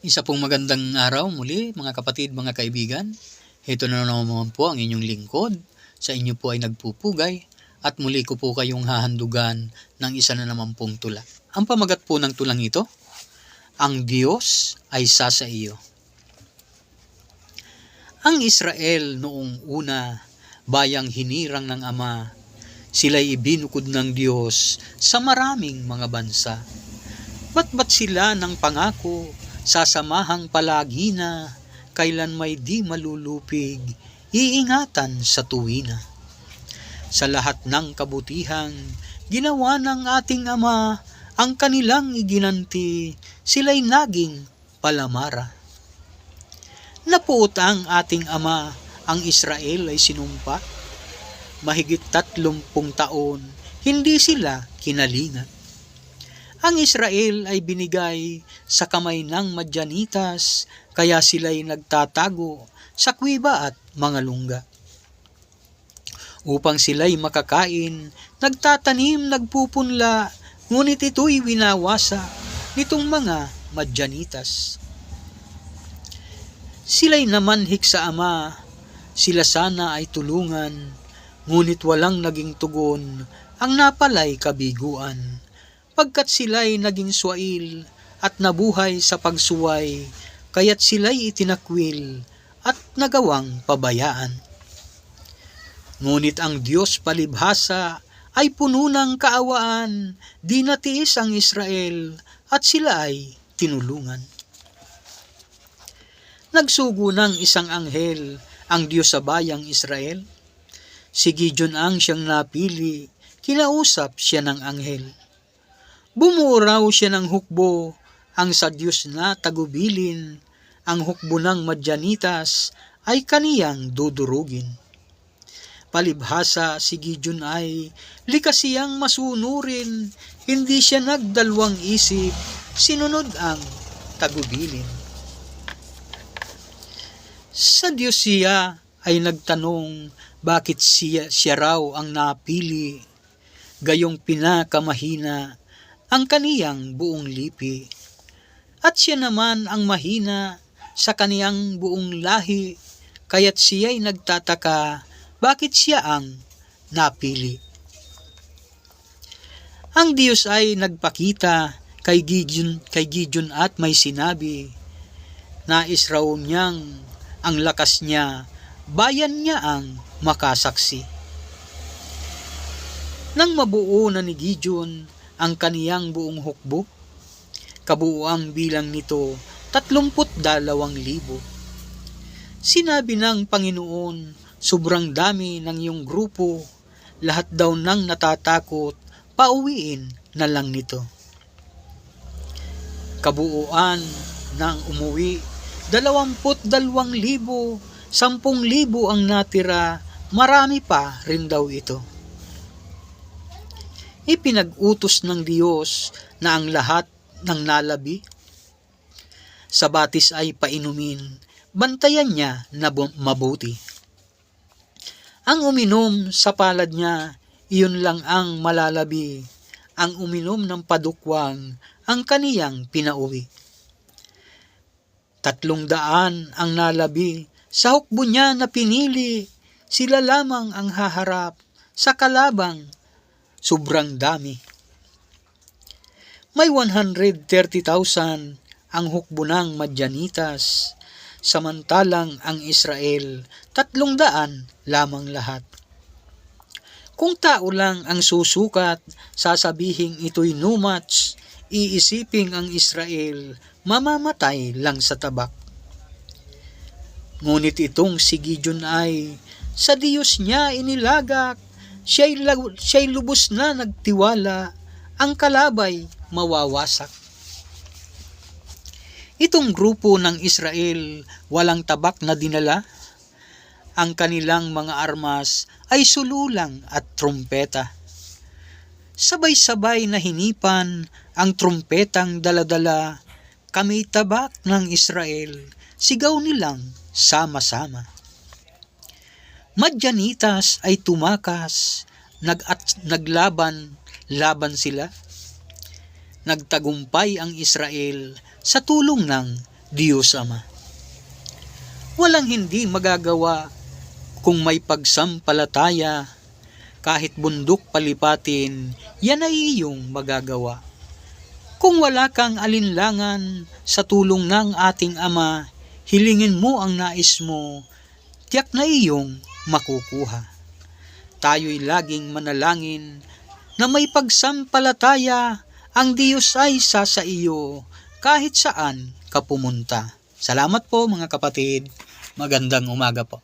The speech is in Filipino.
Isa pong magandang araw muli mga kapatid, mga kaibigan. Ito na naman po ang inyong lingkod. Sa inyo po ay nagpupugay at muli ko po kayong hahandugan ng isa na naman pong tula. Ang pamagat po ng tulang ito, ang Diyos ay sa iyo. Ang Israel noong una, bayang hinirang ng Ama, sila'y ibinukod ng Diyos sa maraming mga bansa. Ba't sila ng pangako, sasamahang palagi na, kailan may di malulupig, iingatan sa tuwina. Sa lahat ng kabutihang ginawa ng ating Ama, ang kanilang iginanti, sila'y naging palamara. Napuot ang ating Ama, ang Israel ay sinumpa. Mahigit 30 taon, hindi sila kinalingat. Ang Israel ay binigay sa kamay ng Madyanitas, kaya sila'y nagtatago sa kuweba at mga lungga. Upang sila'y makakain, nagtatanim, nagpupunla, ngunit ito'y winawasa nitong mga Madyanitas. Sila'y namanhik sa Ama, sila sana ay tulungan, ngunit walang naging tugon ang napalay kabiguan. Pagkat sila'y naging swail at nabuhay sa pagsuway, kaya't sila'y itinakwil at nagawang pabayaan. Ngunit ang Diyos palibhasa ay puno ng kaawaan, di natiis ang Israel at sila ay tinulungan. Nagsugo ng isang anghel ang Diyos sa bayang Israel. Si Gideon ang siyang napili, kinausap siya ng anghel. Bumuo raw siya ng hukbo, ang sa Diyos na tagubilin, ang hukbo ng Madyanitas ay kaniyang dudurugin. Palibhasa si Gideon ay likas siyang masunurin, hindi siya nagdalawang isip, sinunod ang tagubilin. Sa Diyos siya ay nagtanong, bakit siya raw ang napili, gayong pinakamahina ang kaniyang buong lipi. At siya naman ang mahina sa kaniyang buong lahi, kaya't siya'y nagtataka, bakit siya ang napili. Ang Diyos ay nagpakita kay Gideon at may sinabi, nais raw niyang ang lakas niya, bayan niya ang makasaksi. Nang mabuo na ni Gideon ang kaniyang buong hukbo, kabuuang bilang nito 32,000. Sinabi ng Panginoon, sobrang dami ng iyong grupo, lahat daw nang natatakot, pauwiin na lang nito. Kabuuan ng umuwi, 22,000, 10,000 ang natira, marami pa rin daw ito. Ipinag-utos ng Diyos na ang lahat ng nalabi sa batis ay painumin, bantayan niya na mabuti. Ang uminom sa palad niya, iyon lang ang malalabi. Ang uminom ng padukwang, ang kaniyang pinauwi. 300 ang nalabi, sa hukbo niya na pinili, sila lamang ang haharap sa kalabang sobrang dami. May 130,000 ang hukbo ng Madyanitas, samantalang ang Israel 300 lamang lahat. Kung tao lang ang susukat, sasabihing ito'y no match, iisiping ang Israel, mamamatay lang sa tabak. Ngunit itong si Gideon ay, sa Diyos niya inilagak, siya'y lubos na nagtiwala, ang kalabay mawawasak. Itong grupo ng Israel, walang tabak na dinala. Ang kanilang mga armas ay sululang at trumpeta. Sabay-sabay na hinipan ang trumpetang daladala, kami tabak ng Israel, sigaw nilang sama-sama. Madyanitas ay tumakas, laban sila. Nagtagumpay ang Israel sa tulong ng Diyos Ama. Walang hindi magagawa kung may pagsampalataya, kahit bundok palipatin, yan ay iyong magagawa. Kung wala kang alinlangan sa tulong ng ating Ama, hilingin mo ang nais mo, tiyak na iyong makukuha. Tayo'y laging manalangin na may pagsampalataya, ang Diyos ay sa iyo kahit saan ka pumunta. Salamat po mga kapatid. Magandang umaga po.